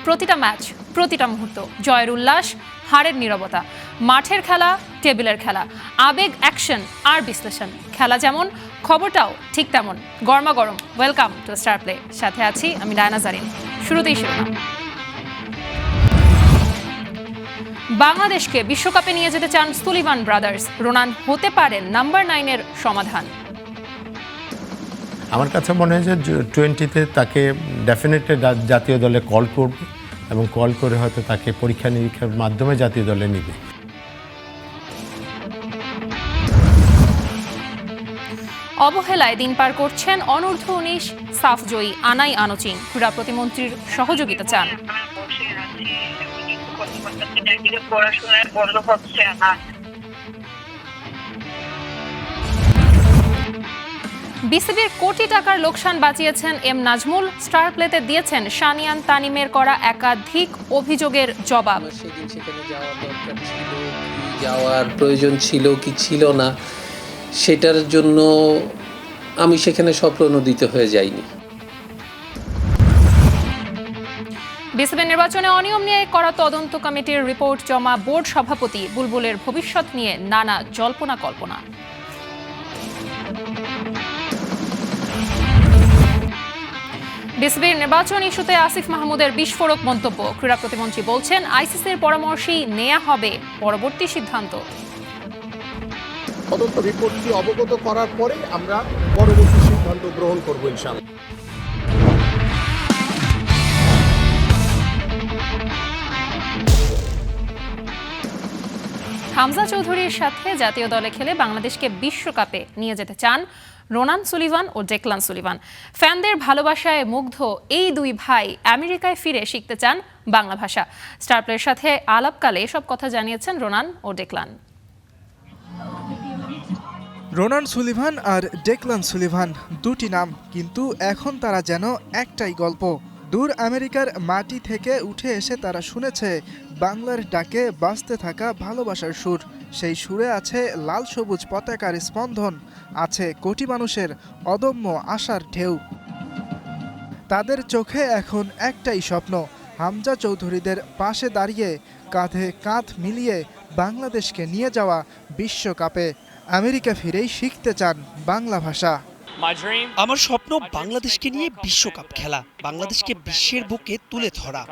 প্রতিটা ম্যাচ, প্রতিটা মুহূর্ত, জয়ের উল্লাস, হারের নীরবতা, মাঠের খেলা, টেবিলের খেলা, আবেগ, অ্যাকশন আর বিশ্লেষণ। খেলা যেমন, খবরটাও ঠিক তেমন। গরমা গরম ওয়েলকাম টু স্টার প্লে। সাথে আছি আমি ডায়না জারিন। শুরুতেই শিরোনাম। বাংলাদেশকে বিশ্বকাপে নিয়ে যেতে চান সুলিভান ব্রাদার্স। রোনান হতে পারেন নাম্বার 9-এর সমাধান। আমার কাছে মনে হয় যে 20-তে তাকে ডেফিনেটলি জাতীয় দলে কল করবে এবং কল করে হয়তো তাকে পরীক্ষা নিরীক্ষার মাধ্যমে জাতীয় দলে নিবে। অবহেলায় দিন পার করছেন অনূর্ধ্ব 19 সাফ জয়ী আনাই আনোচিন। ক্রীড়া প্রতিমন্ত্রীর সহযোগিতা চান। বিসিবির কোটি টাকার লোকসান বাঁচিয়েছেন এম নাজমুল। স্টার প্লেতে দিয়েছেন সানিয়ান তানিমের করা একাধিক অভিযোগের জবাব। সেদিন সেখানে যাওয়ার দরকার ছিল, যাওয়ার প্রয়োজন ছিল কি ছিল না, সেটার জন্য আমি সেখানে স্বপ্রণোদিত হয়ে যাইনি। বিসিবি নির্বাচনে অনিয়ম নিয়ে করা তদন্ত কমিটির রিপোর্ট জমা বোর্ড সভাপতি বুলবুলের ভবিষ্যৎ নিয়ে নানা জল্পনা কল্পনা। বিসিবির নির্বাচন ইস্যুতে আসিফ মাহমুদের বিস্ফোরক মন্তব্য। ক্রীড়া প্রতিমন্ত্রী বলছেন, আইসিসির পরামর্শেই নেওয়া হবে পরবর্তী সিদ্ধান্ত। তদন্ত রিপোর্টটি অবগত করার পরে আমরা পরবর্তী সিদ্ধান্ত গ্রহণ করব ইনশাআল্লাহ। হামজা চৌধুরীর সাথে জাতীয় দলে খেলে বাংলাদেশকে বিশ্বকাপে নিয়ে যেতে চান রোনান সুলিভান ও ডেকলান সুলিভান। ফ্যানদের ভালোবাসায় মুগ্ধ এই দুই ভাই আমেরিকায় ফিরে শিখতে চান বাংলা ভাষা। স্টার প্লের সাথে আলাপকালে এসব কথা জানিয়েছেন রোনান ও ডেকলান। রোনান সুলিভান আর ডেকলান সুলিভান দুটি নাম, কিন্তু এখন তারা যেন একটাই গল্প। দূর আমেরিকার মাটি থেকে উঠে এসে তারা শুনেছে বাংলার ডাকে বাজতে থাকা ভালোবাসার সুর। সেই সুরে আছে লাল সবুজ পতাকার স্পন্দন, আছে কোটি মানুষের অদম্য আশার ঢেউ। তাদের চোখে এখন একটাই স্বপ্ন, হামজা চৌধুরীদের পাশে দাঁড়িয়ে কাঁধে কাঁধ মিলিয়ে বাংলাদেশকে নিয়ে যাওয়া বিশ্বকাপে। আমেরিকা ফিরেই শিখতে চান বাংলা ভাষা। আমার স্বপ্ন বাংলাদেশকে নিয়ে বিশ্বকাপ খেলা, বাংলাদেশকে বিশ্বের বুকে তুলে ধরা।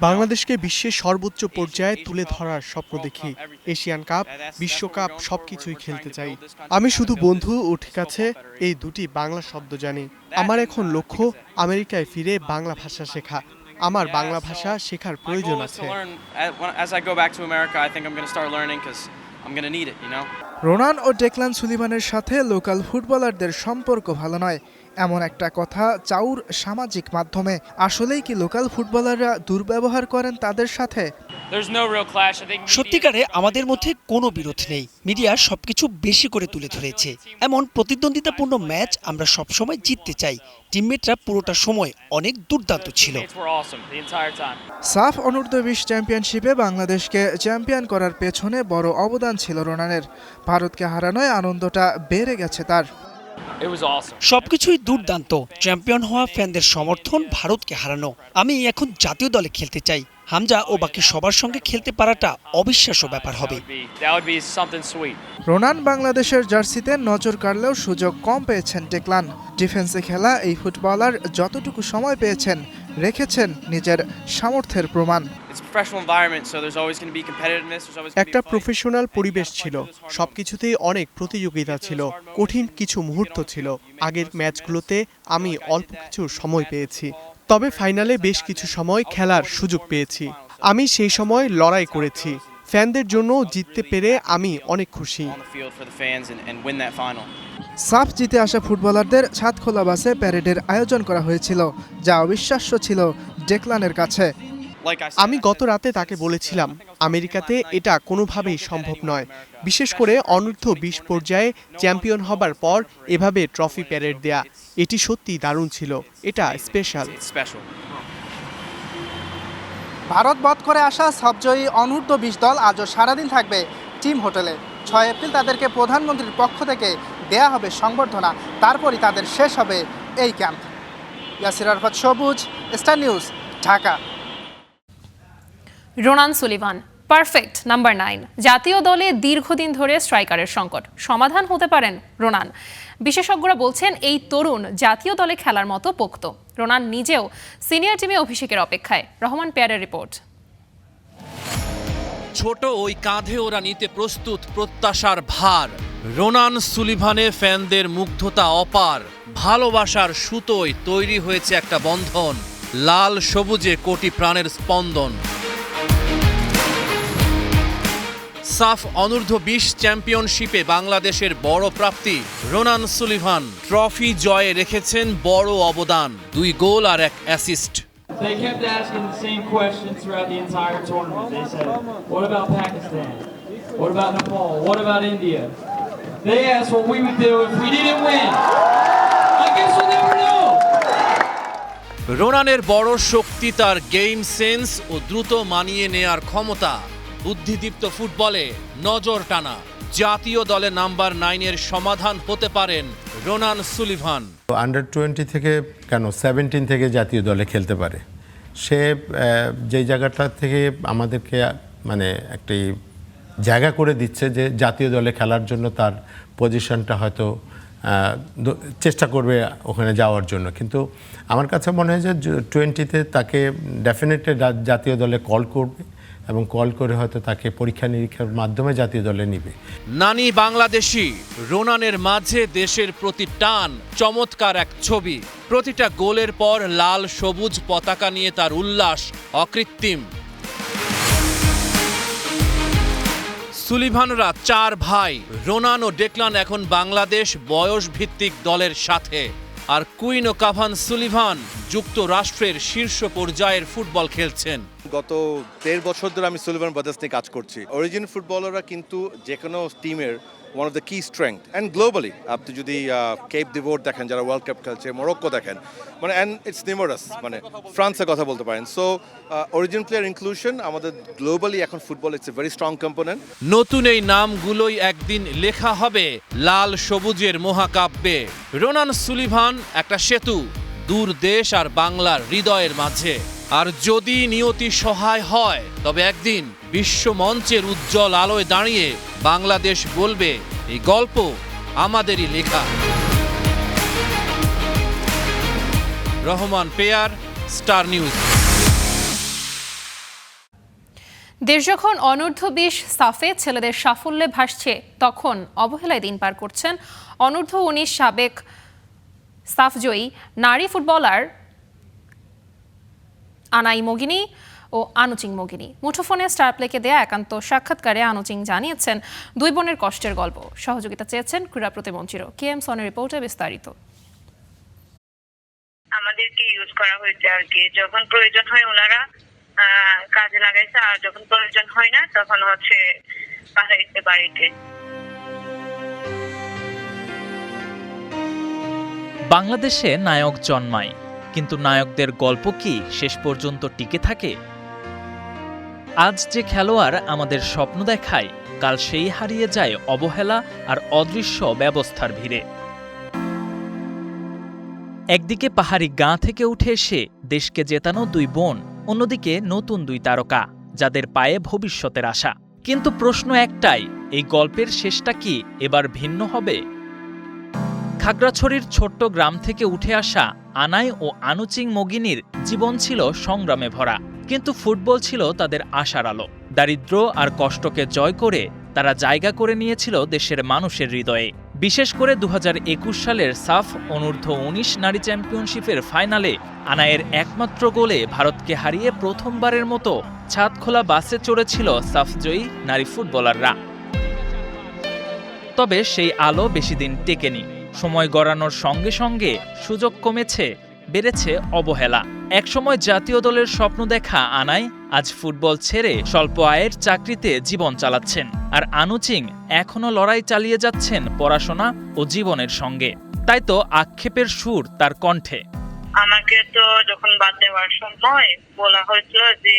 বাংলাদেশকে বিশ্বের সর্বোচ্চ পর্যায়ে তুলে ধরার স্বপ্ন দেখি। এশিয়ান কাপ, বিশ্বকাপ সবকিছুই খেলতে চাই। আমি শুধু বন্ধু ও ঠিক আছে এই দুটি বাংলা শব্দ জানি। আমার এখন লক্ষ্য আমেরিকায় ফিরে বাংলা ভাষা শেখা। আমার বাংলা ভাষা শেখার প্রয়োজন আছে। রোনান ও ডেকলান সুলিভানের সাথে লোকাল ফুটবলারদের সম্পর্ক ভালো নয়, এমন একটা কথা চাউর সামাজিক মাধ্যমে। আসলেই কি লোকাল ফুটবলাররা দুর্ব্যবহার করেন তাদের সাথে? সত্যিকারে আমাদের মধ্যে কোনো বিরোধ নেই। মিডিয়া সবকিছু বেশি করে তুলে ধরেছে। এমন প্রতিদ্বন্দ্বিতাপূর্ণ ম্যাচ আমরা সবসময় জিততে চাই। টিমমেটরা পুরোটা সময় অনেক দুর্দান্ত ছিল। সাফ অনূর্ধ্ব 20 চ্যাম্পিয়নশিপে বাংলাদেশকে চ্যাম্পিয়ন করার পেছনে বড় অবদান ছিল রোনানের। ভারতকে হারানোয় আনন্দটা বেড়ে গেছে তার। সবকিছুই দুর্দান্ত। চ্যাম্পিয়ন হওয়া, ফ্যানদের সমর্থন, ভারতকে হারানো। আমি এখন জাতীয় দলে খেলতে চাই। হামজা ও বাকি সবার সঙ্গে খেলতে পারাটা অবিশ্বাস্য ব্যাপার হবে। রোনান বাংলাদেশের জার্সিতে নজর কাড়লেও সুযোগ কম পেয়েছেন ডেকলান। ডিফেন্সে খেলা এই ফুটবলার যতটুকু সময় পেয়েছেন রেখেছেন নিজের সামর্থ্যের প্রমাণ। একটা প্রফেশনাল পরিবেশ ছিল, সবকিছুতেই অনেক প্রতিযোগিতা ছিল, কঠিন কিছু মুহূর্ত ছিল। আগের ম্যাচগুলোতে আমি অল্প কিছু সময় পেয়েছি, তবে ফাইনালে বেশ কিছু সময় খেলার সুযোগ পেয়েছি। আমি সেই সময় লড়াই করেছি। ফ্যানদের জন্য জিততে পেরে আমি অনেক খুশি। সাফ জিতে আসা ফুটবলারদের ছাদখোলা বাসে প্যারেডের আয়োজন করা হয়েছিল, যা অবিশ্বাস্য ছিল ডেকলানের কাছে। আমি গত রাতে তাকে বলেছিলাম আমেরিকাতে এটা কোনোভাবেই সম্ভব নয়, বিশেষ করে অনূর্ধ্ব 20 পর্যায়ে চ্যাম্পিয়ন হবার পর এভাবে ট্রফি প্যারেড দেয়া। এটি সত্যি দারুণ ছিল, এটা স্পেশাল। ভারত বধ করে আসা সাবজয়ী অনূর্ধ্ব 20 দল আজও সারাদিন থাকবে টিম হোটেলে। 6 এপ্রিল তাদেরকে প্রধানমন্ত্রীর পক্ষ থেকে দেয়া হবে সংবর্ধনা, তারপরই তাদের শেষ হবে এই ক্যাম্প। ইয়াসির আরফাত সবুজ, star News, Dhaka. Ronan Sullivan perfect number 9। জাতীয় দলে দীর্ঘদিন ধরে স্ট্রাইকারের সংকট সমাধান হতে পারেন রোনান। বিশেষজ্ঞরা বলছেন এই তরুণ জাতীয় দলে খেলার মতো পোক্ত। রোনান নিজেও সিনিয়র টিমে অভিষেকের অপেক্ষায়। রহমান পেয়ারের রিপোর্ট। ছোট ওই কাঁধে ওরা নিতে প্রস্তুত প্রত্যাশার ভার। রোনান সুলিভানে ফ্যানদের মুগ্ধতা অপার। ভালোবাসার সুতোয় তৈরি হয়েছে একটা বন্ধন, লাল সবুজে কোটি প্রাণের স্পন্দন। সাফ অনূর্ধ্ব 20 চ্যাম্পিয়নশিপে বাংলাদেশের বড় প্রাপ্তি রোনান সুলিভান। ট্রফি জয়ে রেখেছেন বড় অবদান, 2 গোল আর 1 assist. They kept asking the same questions throughout the entire tournament. They said, what about Pakistan? What about Nepal? What about India? They asked what we would do if we didn't win. I guess we'll never know. রোনানের বড় শক্তি তার game sense ও দ্রুত মানিয়ে নেয়ার ক্ষমতা। বুদ্ধিদীপ্ত ফুটবলে নজর টানা। জাতীয় দলে নাম্বার 9 এর সমাধান হতে পারেন রোনান সুলিভান। আন্ডার 20 থেকে কেন 17 থেকে জাতীয় দলে খেলতে পারে। সে যেই জায়গাটা থেকে আমাদেরকে মানে একটি জায়গা করে দিচ্ছে যে জাতীয় দলে খেলার জন্য তার পজিশনটা হয়তো চেষ্টা করবে ওখানে যাওয়ার জন্য। কিন্তু আমার কাছে মনে হয় যে 20-তে তাকে ডেফিনেটলি জাতীয় দলে কল করবে এবং কল করে হয়তো তাকে পরীক্ষা নিরীক্ষার মাধ্যমে জাতীয় দলে নিবে। নানি বাংলাদেশি রোনানের মাঝে দেশের প্রতি টান, চমৎকার এক ছবি। প্রতিটা গোলের পর লাল সবুজ পতাকা নিয়ে তার উল্লাস অকৃত্রিম। সুলিভানরা 4 ভাই। রোনান ও ডেকলান এখন বাংলাদেশ বয়স ভিত্তিক দলের সাথে, আর কুইন ও কাভান সুলিভান যুক্তরাষ্ট্রের শীর্ষ পর্যায়ের ফুটবল খেলছেন। গত 1.5 বছর ধরে আমি সুলিভান ব্রাদার্স নিয়ে কাজ করছি। অরিজিন ফুটবলাররা কিন্তু যে কোনো টিমের ওয়ান অফ দ্য কি স্ট্রেংথ অ্যান্ড গ্লোবালি। আপনি যদি কেপ দি ভের্ড দেখেন, যারা ওয়ার্ল্ড কাপ খেলছে, মরক্কো দেখেন, মানে অ্যান্ড ইটস নিউমারাস, মানে ফ্রান্সের কথা বলতে পারেন। সো অরিজিন প্লেয়ার ইনক্লুশন আমাদের গ্লোবালি এখন football it's a very strong component. নতুন এই নামগুলোই একদিন লেখা হবে লাল সবুজের মহাকাব্যে। রোনান সুলিভান একটা সেতু দূর দেশ আর বাংলার হৃদয়ের মাঝে। আর যদি নিয়তি সহায় হয় তবে একদিন বিশ্ব মঞ্চের উজ্জ্বল আলোয় দাঁড়িয়ে বাংলাদেশ বলবে এই গল্প আমাদেরই লেখা। Rahman pair, star news. দেশ যখন অনূর্ধ্ব 20 সাফে ছেলেদের সাফল্যে ভাসছে, তখন অবহেলায় দিন পার করছেন অনূর্ধ্ব 19 সাবেক সাফজয়ী নারী ফুটবলার আনাই মগিনী ও আনুচিং মগিনী। মুঠোফোনে স্টার প্লেকে দেয়া একান্ত সাক্ষাৎকারে আনুচিং জানিয়েছেন 2 বোনের কষ্টের গল্প। সহযোগিতা চেয়েছেন ক্রীড়া প্রতিমন্ত্রীরও। কেএম সনের রিপোর্টে বিস্তারিত। আমাদেরকে ইউজ করা হয়েছে আর কি, যখন প্রয়োজন হয় ওনারা কাজে লাগাইছে, আর যখন প্রয়োজন হয় না তখন হচ্ছে পাঠাইছে বাড়িতে। বাংলাদেশে নায়ক জন্মায়, কিন্তু নায়কদের গল্প কি শেষ পর্যন্ত টিকে থাকে? আজ যে খেলোয়াড় আমাদের স্বপ্ন দেখায়, কাল সেই হারিয়ে যায় অবহেলা আর অদৃশ্য ব্যবস্থার ভিড়ে। একদিকে পাহাড়ি গাঁ থেকে উঠে এসে দেশকে জেতানো 2 বোন, অন্যদিকে নতুন 2 তারকা, যাদের পায়ে ভবিষ্যতের আশা। কিন্তু প্রশ্ন একটাই, এই গল্পের শেষটা কি এবার ভিন্ন হবে? খাগড়াছড়ির ছোট্ট গ্রাম থেকে উঠে আসা আনাই ও আনুচিং মগিনীর জীবন ছিল সংগ্রামে ভরা, কিন্তু ফুটবল ছিল তাদের আশার আলো। দারিদ্র্য আর কষ্টকে জয় করে তারা জায়গা করে নিয়েছিল দেশের মানুষের হৃদয়ে। বিশেষ করে 2021 সালের সাফ অনূর্ধ্ব 19 নারী চ্যাম্পিয়নশিপের ফাইনালে আনায়ের একমাত্র গোলে ভারতকে হারিয়ে প্রথমবারের মতো ছাদখোলা বাসে চড়েছিল সাফজয়ী নারী ফুটবলাররা। তবে সেই আলো বেশি দিন টেকেনি। সময় গড়ানোর সঙ্গে সঙ্গে সুযোগ কমেছে, বেড়েছে অবহেলা। একসময় জাতীয় দলের স্বপ্ন দেখা আনাই আজ ফুটবল ছেড়ে স্বল্প আয়ের চাকরিতে জীবন চালাচ্ছেন, আর আনুচিং এখনো লড়াই চালিয়ে যাচ্ছেন পড়াশোনা ও জীবনের সঙ্গে। তাই তো আক্ষেপের সুর তার কণ্ঠে। আমাকে তো যখন বাদ দেওয়ার সময় বলা হয়েছিল যে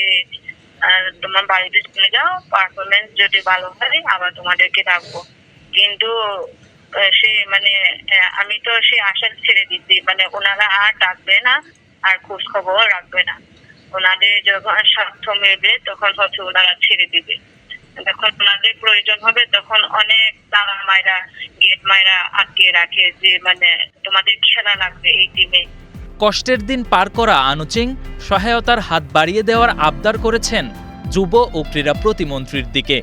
তোমার বাড়িতে চলে যাও, পারফরমেন্স যদি ভালো হয় আবার তোমাদেরকে ডাকবো। কিন্তু সে মানে আমি তো সে আশা ছেড়ে দিচ্ছি, মানে ওনারা আর ডাকবে না, আর খোঁজ খবর রাখবে না। ওনাদের যখন স্বার্থ মিলবে তখন হচ্ছে ওনারা ছেড়ে দিবে। যখন ওনাদের প্রয়োজন হবে তখন অনেক তালা মায়েরা, গেট মায়েরা আটকে রাখে যে মানে তোমাদের খেলা লাগবে এই টিমে। কষ্টের দিন পার করা আনুচিং সহায়তার হাত বাড়িয়ে দেওয়ার আবদার করেছেন যুব ও ক্রীড়া প্রতিমন্ত্রীর দিকে।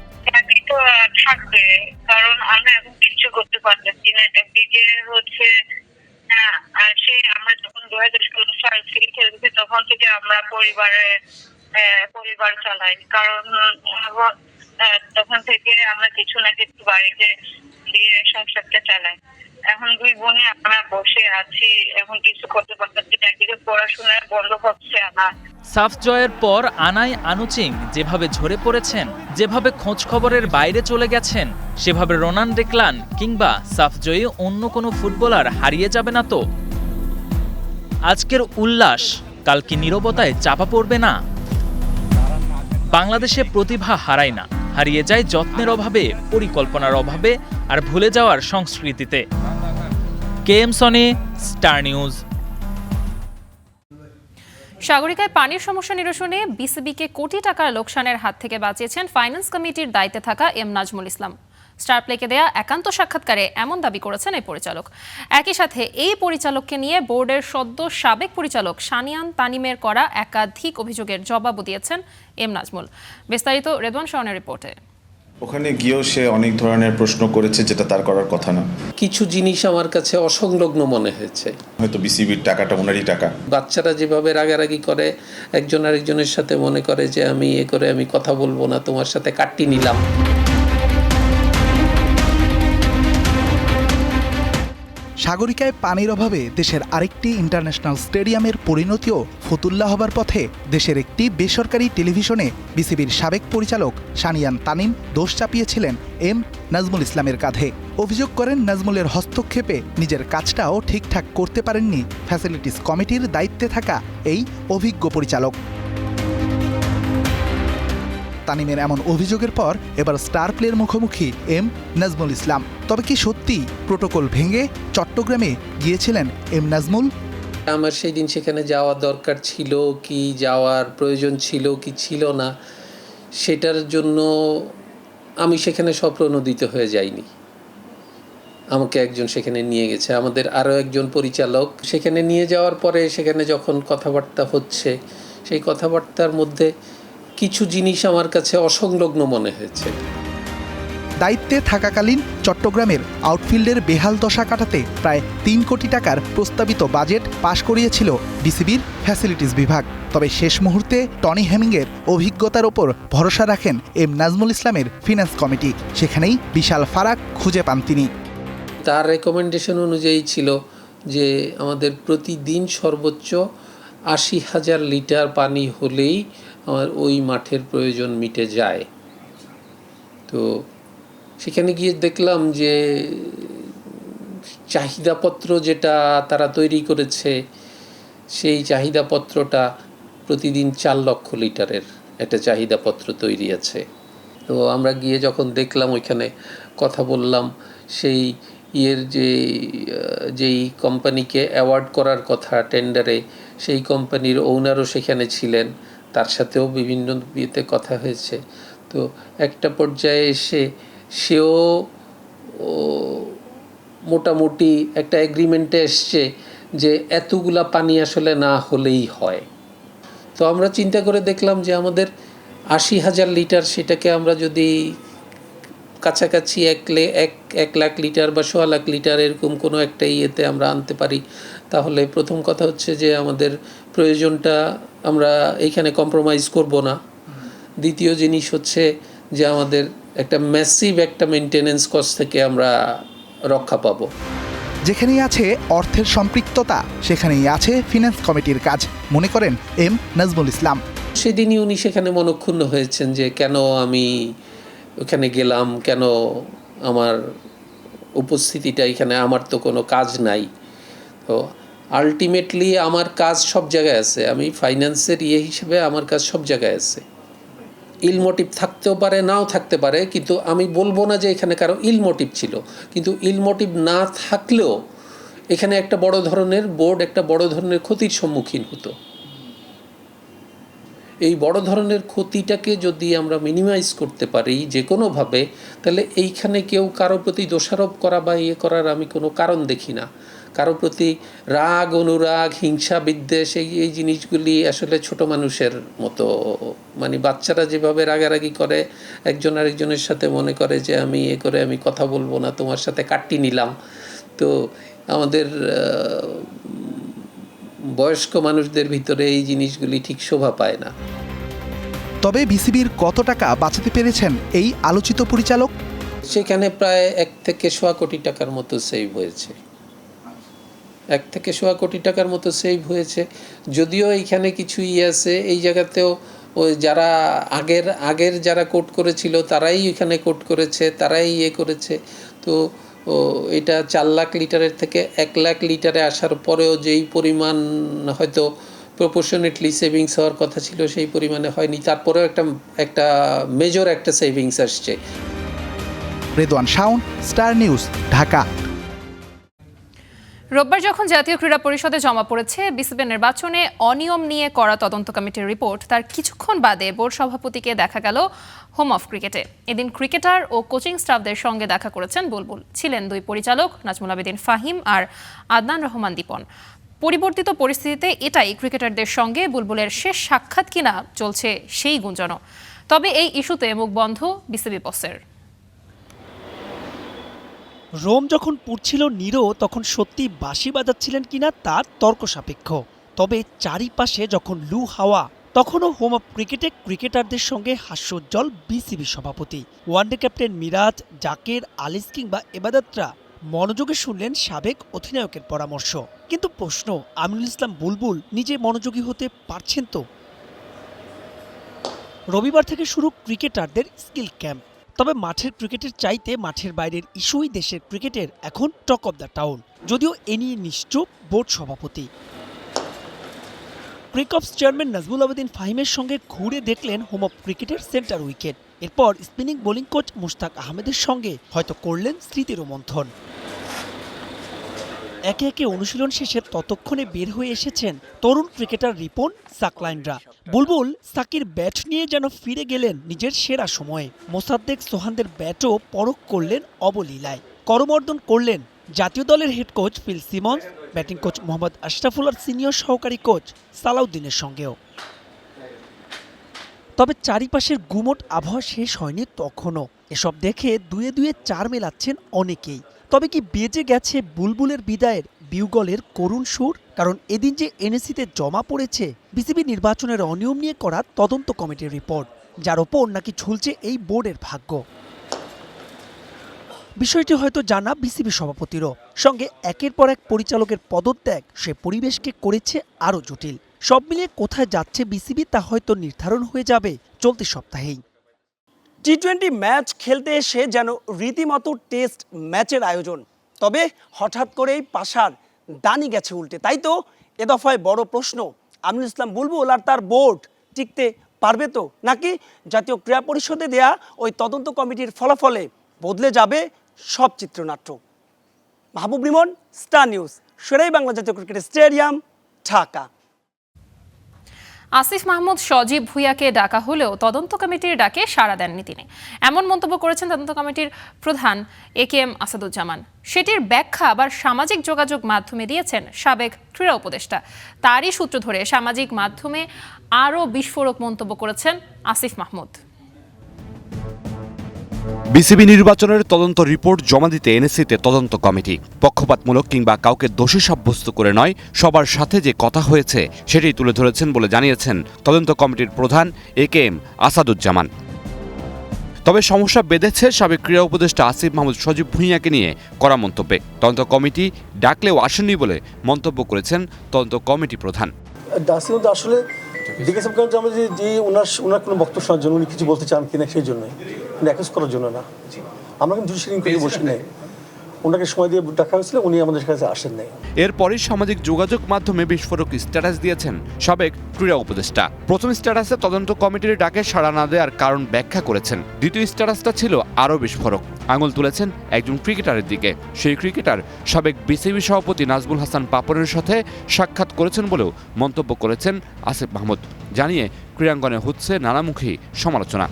তো থাকবে, কারণ আমরা এখন কিছু করতে পারতেছি না। একদিকে হচ্ছে সেই আমরা যখন 2016 সাল থেকে খেলছি তখন থেকে আমরা পরিবার চালাই, কারণ তখন থেকে আমরা কিছু না কিছু বাড়িতে দিয়ে সংসারটা চালাই। এখন 2 বোনে আমরা বসে আছি, এখন কিছু করতে পারতেছি না। একদিকে পড়াশোনা বন্ধ হচ্ছে আমার। সাফ জয়ের পর আনাই আনুচিং যেভাবে ঝরে পড়েছেন, যেভাবে খোঁজ খবরের বাইরে চলে গেছেন, সেভাবে রোনান ডেকলান কিংবা সাফ জয়ী অন্য কোনো ফুটবলার হারিয়ে যাবে না তো? আজকের উল্লাস কাল কি নীরবতায় চাপা পড়বে না? বাংলাদেশে প্রতিভা হারায় না, হারিয়ে যায় যত্নের অভাবে, পরিকল্পনার অভাবে আর ভুলে যাওয়ার সংস্কৃতিতে। K M Soni, Star News. সাগরিকায় পানির সমস্যা নিরসনে বিসিবিকে কোটি টাকার লোকসানের হাত থেকে বাঁচিয়েছেন ফাইন্যান্স কমিটির দায়িত্বে থাকা এম নাজমুল ইসলাম। স্টার প্লেকে দেয়া একান্ত সাক্ষাৎকারে এমন দাবি করেছেন এই পরিচালক। একই সাথে এই পরিচালককে নিয়ে বোর্ডের সদ্য সাবেক পরিচালক সানিয়ান তানিমের করা একাধিক অভিযোগের জবাবও দিয়েছেন এম নাজমুল। বিস্তারিত রেদওয়ান শাওনের রিপোর্টে। ওখানে গিয়েও সে অনেক ধরনের প্রশ্ন করেছে যেটা তার করার কথা না। কিছু জিনিস আমার কাছে অসংলগ্ন মনে হয়েছে। হয়তো বিসিবির টাকাটা ওনারই টাকা। বাচ্চারা যেভাবে রাগারাগি করে, একজন আরেকজনের সাথে মনে করে যে আমি কথা বলবো না, তোমার সাথে কাটটি নিলাম। সাগরিকায় পানির অভাবে দেশের আরেকটি ইন্টারন্যাশনাল স্টেডিয়ামের পরিণতিও ফতুল্লা হবার পথে। দেশের একটি বেসরকারি টেলিভিশনে বিসিবির সাবেক পরিচালক সানিয়ান তানিম দোষ চাপিয়েছিলেন এম নাজমুল ইসলামের কাঁধে। অভিযোগ করেন নাজমুলের হস্তক্ষেপে নিজের কাজটাও ঠিকঠাক করতে পারেননি ফ্যাসিলিটিস কমিটির দায়িত্বে থাকা এই অভিজ্ঞ পরিচালক। তানিমের এমন অভিযোগের পর এবার স্টার প্লের মুখোমুখি এম নাজমুল ইসলাম। তবে কি সত্যি প্রোটোকল ভেঙে চট্টগ্রামে গিয়েছিলেন এম নাজমুল? আমার সেই দিন সেখানে যাওয়ার দরকার ছিল কি, যাওয়ার প্রয়োজন ছিল কি ছিল না, সেটার জন্য আমি সেখানে স্বপ্রণোদিত হয়ে যাইনি। আমাকে একজন সেখানে নিয়ে গেছে, আমাদের আরও একজন পরিচালক। সেখানে নিয়ে যাওয়ার পরে সেখানে যখন কথাবার্তা হচ্ছে, সেই কথাবার্তার মধ্যে কিছু জিনিস আমার কাছে অসংলগ্ন মনে হয়েছে। দায়িত্বে থাকাকালীন চট্টগ্রামের আউটফিল্ডের বেহাল দশা কাটাতে প্রায় 3 কোটি টাকার প্রস্তাবিত বাজেট পাশ করিয়েছিল বিসিবির ফ্যাসিলিটিস বিভাগ। তবে শেষ মুহূর্তে টনি হেমিংয়ের অভিজ্ঞতার ওপর ভরসা রাখেন এম নাজমুল ইসলামের ফিন্যান্স কমিটি। সেখানেই বিশাল ফারাক খুঁজে পান তিনি। তার রেকমেন্ডেশন অনুযায়ী ছিল যে আমাদের প্রতিদিন সর্বোচ্চ 80,000 লিটার পানি হলেই আমার ওই মাঠের প্রয়োজন মিটে যায়। তো সেখানে গিয়ে দেখলাম যে চাহিদাপত্র যেটা তারা তৈরি করেছে, সেই চাহিদাপত্রটা প্রতিদিন 4 লক্ষ লিটারের একটা চাহিদাপত্র তৈরি আছে। তো আমরা গিয়ে যখন দেখলাম, ওইখানে কথা বললাম, সেই যেই কোম্পানিকে অ্যাওয়ার্ড করার কথা টেন্ডারে, সেই কোম্পানির ওনারও সেখানে ছিলেন, তার সাথেও বিভিন্ন বিয়েতে কথা হয়েছে। তো একটা পর্যায়ে এসে সেও মোটামুটি একটা এগ্রিমেন্টে এসছে যে এতগুলা পানি আসলে না হলেই হয়। তো আমরা চিন্তা করে দেখলাম যে আমাদের 80,000 লিটার, সেটাকে আমরা যদি কাছাকাছি 1 লাখ লিটার বা 1.25 লাখ লিটার এরকম কোনো একটা ইয়েতে আমরা আনতে পারি, তাহলে প্রথম কথা হচ্ছে যে আমাদের প্রয়োজনটা আমরা এইখানে কম্প্রোমাইজ করব না। দ্বিতীয় জিনিস হচ্ছে যে আমাদের একটা ম্যাসিভ একটা মেনটেনেন্স কস্ট থেকে আমরা রক্ষা পাবো। যেখানেই আছে অর্থের সম্পৃক্ততা, সেখানেই আছে ফিন্যান্স কমিটির কাজ, মনে করেন এম নাজমুল ইসলাম। সেদিনই উনি সেখানে মনক্ষুণ্ণ হয়েছেন যে কেন আমি ওখানে গেলাম, কেন আমার উপস্থিতিটা এখানে, আমার তো কোনো কাজ নাই। তো আলটিমেটলি আমার কাজ সব জায়গায় আছে, আমি ফাইন্যান্সের হিসেবে আমার কাজ সব জায়গায় আছে। ইল মোটিভ থাকতেও পারে, নাও থাকতে পারে, কিন্তু আমি বলবো না যে এখানে কারো ইল মোটিভ ছিল, কিন্তু ইল মোটিভ না থাকলেও এখানে একটা বড় ধরনের বোর্ড একটা বড় ধরনের ক্ষতির সম্মুখীন হতো। এই বড় ধরনের ক্ষতিটাকে যদি আমরা মিনিমাইজ করতে পারি যে কোনোভাবে, তাহলে এইখানে কেউ কারো প্রতি দোষারোপ করা বা ইয়ে করার আমি কোনো কারণ দেখি না। কারো প্রতি রাগ, অনুরাগ, হিংসা, বিদ্বেষ এই জিনিসগুলি আসলে ছোট মানুষের মতো, মানে বাচ্চারা যেভাবে রাগারাগি করে একজন আরেকজনের সাথে, মনে করে যে আমি এ করে আমি কথা বলবো না, তোমার সাথে কাটটি নিলাম। তো আমাদের বয়স্ক মানুষদের ভিতরে এই জিনিসগুলি ঠিক শোভা পায় না। তবে বিসিবির কত টাকা বাঁচাতে পেরেছেন এই আলোচিত পরিচালক? সেখানে প্রায় 1 থেকে 1.25 কোটি টাকার মতো সেভ হয়েছে। 1 থেকে 1.25 কোটি টাকার মতো সেভ হয়েছে। যদিও এইখানে কিছু আছে, এই জায়গাতেও ওই যারা আগের যারা কোট করেছিল তারাই এখানে কোট করেছে, তারাই ইয়ে করেছে। তো এটা 4 লাখ লিটারের থেকে 1 লাখ লিটারে আসার পরেও যেই পরিমাণ হয়তো প্রপোর্শনেটলি সেভিংস হওয়ার কথা ছিল সেই পরিমাণে হয়নি, তারপরেও একটা মেজর একটা সেভিংস আসছে। Redwan Shaon, star News, Dhaka. রোববার যখন জাতীয় ক্রীড়া পরিষদে জমা পড়েছে বিসিবি নির্বাচনে অনিয়ম নিয়ে করা তদন্ত কমিটির রিপোর্ট, তার কিছুক্ষণ বাদে বোর্ড সভাপতিকে দেখা গেল হোম অফ ক্রিকেটে। এদিন ক্রিকেটার ও কোচিং স্টাফদের সঙ্গে দেখা করেছেন বুলবুল। ছিলেন 2 পরিচালক নাজমুল আবেদিন ফাহিম আর আদনান রহমান দীপন। পরিবর্তিত পরিস্থিতিতে এটাই ক্রিকেটারদের সঙ্গে বুলবুলের শেষ সাক্ষাৎ কিনা চলছে সেই গুঞ্জনও। তবে এই ইস্যুতে মুখ বন্ধ বিসিবি বসের। রোম যখন পুড়ছিল নিরো তখন সত্যি বাঁশি বাজাচ্ছিলেন কিনা তার তর্ক সাপেক্ষ। তবে চারিপাশে যখন লু হাওয়া, তখনও হোম অফ ক্রিকেটে ক্রিকেটারদের সঙ্গে হাস্যোজ্জ্বল বিসিবি সভাপতি। ওয়ানডে ক্যাপ্টেন মিরাজ, জাকের, আলিস কিংবা এবাদতরা মনোযোগে শুনলেন সাবেক অধিনায়কের পরামর্শ। কিন্তু প্রশ্ন, আমিনুল ইসলাম বুলবুল নিজে মনোযোগী হতে পারছেন তো? রবিবার থেকে শুরু ক্রিকেটারদের স্কিল ক্যাম্প। তবে মাঠের ক্রিকেটের চাইতে মাঠের বাইরের ইস্যুই দেশের ক্রিকেটের এখন টক অব দ্য টাউন। যদিও এ নিয়ে নিশ্চুপ বোর্ড সভাপতি। ক্রিকঅপস চেয়ারম্যান নাজমুল আবেদিন ফাহিমের সঙ্গে ঘুরে দেখলেন হোম অফ ক্রিকেটের সেন্টার উইকেট। এরপর স্পিনিং বোলিং কোচ মুশতাক আহমেদের সঙ্গে হয়তো করলেন স্মৃতির মন্থন। একে একে অনুশীলন শেষে ততক্ষণে বের হয়ে এসেছেন তরুণ ক্রিকেটার রিপন, সাকলাইনরা। বুলবুল সাকির ব্যাট নিয়ে যেন ফিরে গেলেন নিজের সেরা সময়ে। মোসাদ্দেক সোহানদের ব্যাটও পরখ করলেন অবলীলায়। করমর্দন করলেন জাতীয় দলের head coach Phil Simmons, batting coach Mohammad Ashraful আর সিনিয়র সহকারী কোচ সালাউদ্দিনের সঙ্গেও। তবে চারিপাশের গুমোট আবহাওয়া শেষ হয়নি তখনও। এসব দেখে দুয়ে দুয়ে 4 মেলাচ্ছেন অনেকেই। তবে কি বেজে গেছে বুলবুলের বিদায়ের বিউগলের করুণ সুর? কারণ এদিন যে এনএসিতে জমা পড়েছে বিসিবি নির্বাচনের অনিয়ম নিয়ে করা তদন্ত কমিটির রিপোর্ট, যার ওপর নাকি ঝুলছে এই বোর্ডের ভাগ্য। বিষয়টি হয়তো জানা বিসিবি সভাপতিরও। সঙ্গে একের পর এক পরিচালকের পদত্যাগ সে পরিবেশকে করেছে আরও জটিল। সব মিলিয়ে কোথায় যাচ্ছে বিসিবি তা হয়তো নির্ধারণ হয়ে যাবে চলতি সপ্তাহেই। টি-20 ম্যাচ খেলতে এসে যেন রীতিমতো টেস্ট ম্যাচের আয়োজন। তবে হঠাৎ করেই পাশার দানি গেছে উল্টে। তাই তো এ দফায় বড় প্রশ্ন, আমিনুল ইসলাম বুলবুল আর তার বোর্ড টিকতে পারবে তো, নাকি জাতীয় ক্রীড়া পরিষদে দেয়া ওই তদন্ত কমিটির ফলাফলে বদলে যাবে সব চিত্রনাট্য? মাহবুব রিমন, স্টার নিউজ, শেরেই বাংলা জাতীয় ক্রিকেট স্টেডিয়াম, ঢাকা। আসিফ মাহমুদ সজীব ভুঁইয়াকে ডাকা হলেও তদন্ত কমিটির ডাকে সাড়া দেননি তিনি। এমন মন্তব্য করেছেন তদন্ত কমিটির প্রধান AKM আসাদুজ্জামান। সেটির ব্যাখ্যা আবার সামাজিক যোগাযোগ মাধ্যমে দিয়েছেন সাবেক ক্রীড়া উপদেষ্টা। তারই সূত্র ধরে সামাজিক মাধ্যমে আরও বিস্ফোরক মন্তব্য করেছেন আসিফ মাহমুদ। বিসিবি নির্বাচনের তদন্ত রিপোর্ট জমা দিতে এনএসিতে তদন্ত কমিটি। পক্ষপাতমূলক কিংবা কাউকে দোষী সাব্যস্ত করে নয়, সবার সাথে যে কথা হয়েছে সেটাই তুলে ধরেছেন বলে জানিয়েছেন তদন্ত কমিটির প্রধান AKM আসাদুজ্জামান। তবে সমস্যা বেঁধেছে সাবেক ক্রীড়া উপদেষ্টা আসিফ মাহমুদ সজীব ভুঁইয়াকে নিয়ে করা মন্তব্যে। তদন্ত কমিটি ডাকলেও আসেননি বলে মন্তব্য করেছেন তদন্ত কমিটি প্রধান। আসলে দেখেছিলাম কারণ আমরা যে ওনার কোনো বক্তব্য শোনার জন্য উনি কিছু বলতে চান কিনা সেই জন্যই, অ্যাকুজ করার জন্য না। আমরা কিন্তু জুডিশিয়াল ইনকোয়ারি বসি নাই। ওনাকে সময় দিয়ে ডাকা হয়েছিল, উনি আমাদের কাছে আসেন নাই। এরপরই সামাজিক যোগাযোগ মাধ্যমে বিস্ফোরক স্ট্যাটাস দিয়েছেন সাবেক ক্রীড়া উপদেষ্টা। প্রথম স্ট্যাটাসে তদন্ত কমিটির ডাকে সাড়া না দেওয়ার কারণ ব্যাখ্যা করেছেন। দ্বিতীয় স্ট্যাটাসটা ছিল আরও বিস্ফোরক। আঙুল তুলেছেন একজন ক্রিকেটারের দিকে। সেই ক্রিকেটার সাবেক বিসিবি সভাপতি নাজমুল হাসান পাপনের সাথে সাক্ষাৎ করেছেন বলেও মন্তব্য করেছেন আসিফ মাহমুদ, জানিয়ে ক্রীড়াঙ্গনে হচ্ছে নানামুখী সমালোচনা।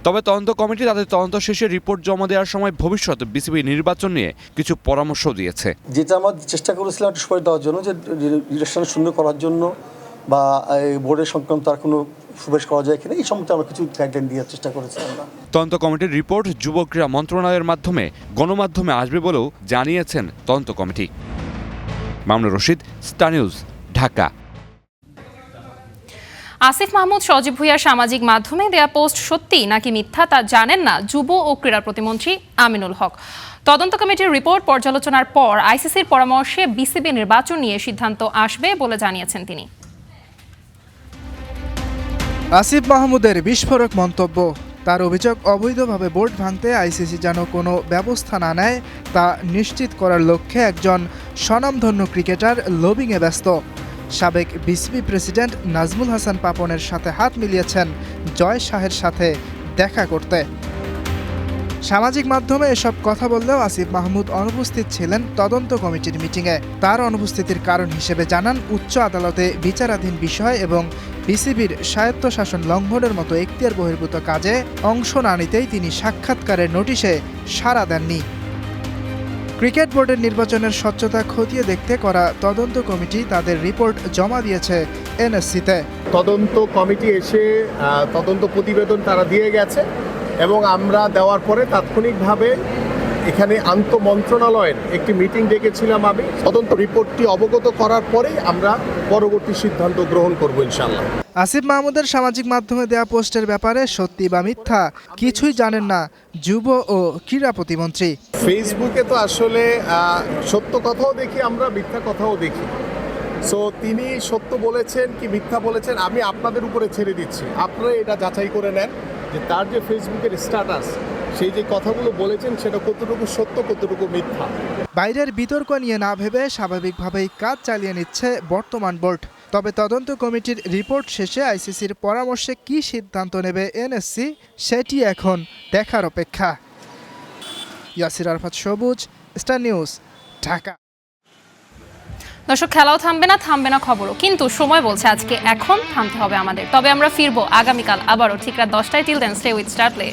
তবে তদন্ত কমিটি তাদের তদন্ত শেষে রিপোর্ট জমা দেওয়ার সময় ভবিষ্যতে বিসিবি নির্বাচন নিয়ে কিছু পরামর্শ দিয়েছে। যেটা আমরা চেষ্টা করেছিলাম একটু সময় দেওয়ার জন্য, যে ডিরেকশন শূন্য করার জন্য বা বোর্ডের সংক্রান্ত আর কোনো সুবেশ করা যায় কিনা, এই সম্বন্ধে আমরা কিছু গাইডলাইন দেওয়ার চেষ্টা করেছিলাম। তদন্ত কমিটির রিপোর্ট যুব ক্রীড়া মন্ত্রণালয়ের মাধ্যমে গণমাধ্যমে আসবে বলেও জানিয়েছেন তদন্ত কমিটি। Mamunur Rashid, Star News, Dhaka. আসিফ মাহমুদ সজীব ভুঁইয়ার সামাজিক মাধ্যমে দেয়া পোস্ট সত্যি নাকি মিথ্যা তা জানেন না যুব ও ক্রীড়া প্রতিমন্ত্রী আমিনুল হক। তদন্ত কমিটির রিপোর্ট পর্যালোচনার পর আইসিসির পরামর্শে বিসিবি নির্বাচন নিয়ে সিদ্ধান্ত আসবে বলে জানিয়েছেন তিনি। আসিফ মাহমুদের বিস্ফোরক মন্তব্য। তার অভিযোগ, অবৈধভাবে বোর্ড ভাঙতে আইসিসি যেন কোনো ব্যবস্থা না নেয় তা নিশ্চিত করার লক্ষ্যে একজন স্বনামধন্য ক্রিকেটার লবিংয়ে ব্যস্ত। সাবেক বিসিবি প্রেসিডেন্ট নাজমুল হাসান পাপনের সাথে হাত মিলিয়েছেন জয় শাহের সাথে দেখা করতে। সামাজিক মাধ্যমে এসব কথা বললেও আসিফ মাহমুদ অনুপস্থিত ছিলেন তদন্ত কমিটির মিটিংয়ে। তার অনুপস্থিতির কারণ হিসেবে জানান, উচ্চ আদালতে বিচারাধীন বিষয় এবং বিসিবির স্বায়ত্তশাসন লঙ্ঘনের মতো এখতিয়ার বহির্ভূত কাজে অংশ না নিতেই তিনি সাক্ষাৎকারের নোটিশে সাড়া দেননি। ক্রিকেট বোর্ডের নির্বাচনের স্বচ্ছতা খতিয়ে দেখতে করা তদন্ত কমিটি তাদের রিপোর্ট জমা দিয়েছে এনএসসিতে। তদন্ত কমিটি এসে তদন্ত প্রতিবেদন তারা দিয়ে গেছে এবং আমরা দেওয়ার পরে তাৎক্ষণিকভাবে এখানে আন্তঃমন্ত্রণালয়ের একটি মিটিং ডেকেছিলাম আমি। তদন্ত রিপোর্টটি অবগত করার পরেই আমরা পরবর্তী সিদ্ধান্ত গ্রহণ করব ইনশাআল্লাহ। আসিফ মাহমুদের সামাজিক মাধ্যমে দেয়া পোস্টের ব্যাপারে সত্যি বা মিথ্যা কিছুই জানেন না যুব ও ক্রীড়া প্রতিমন্ত্রী। ফেসবুকে তো আসলে সত্য কথাও দেখি আমরা, মিথ্যা কথাও দেখি। সো তিনি সত্য বলেছেন কি মিথ্যা বলেছেন আমি আপনাদের উপরে ছেড়ে দিচ্ছি। আপনারা এটা যাচাই করে নেন যে তার যে ফেসবুকের স্ট্যাটাস, সেই যে কথাগুলো বলেছেন সেটা কতটুকু সত্য কতটুকু মিথ্যা। বাইরের বিতর্ক নিয়ে না ভেবে স্বাভাবিকভাবেই কাজ চালিয়ে নিচ্ছে বর্তমান বোর্ড। তবে তদন্ত কমিটির রিপোর্ট শেষে আইসিসির পরামর্শে কী সিদ্ধান্ত নেবে এনএসসি সেটি এখন দেখার অপেক্ষা। ইয়াসির আরাফাত সবুজ, স্টার নিউজ, ঢাকা। দর্শক, খেলাও থামবে না খবরও, কিন্তু সময় বলছে আজকে এখন থামতে হবে আমাদের। তবে আমরা ফিরবো আগামীকাল আবারও ঠিক রাত 10টায়। Till then stay with Star play.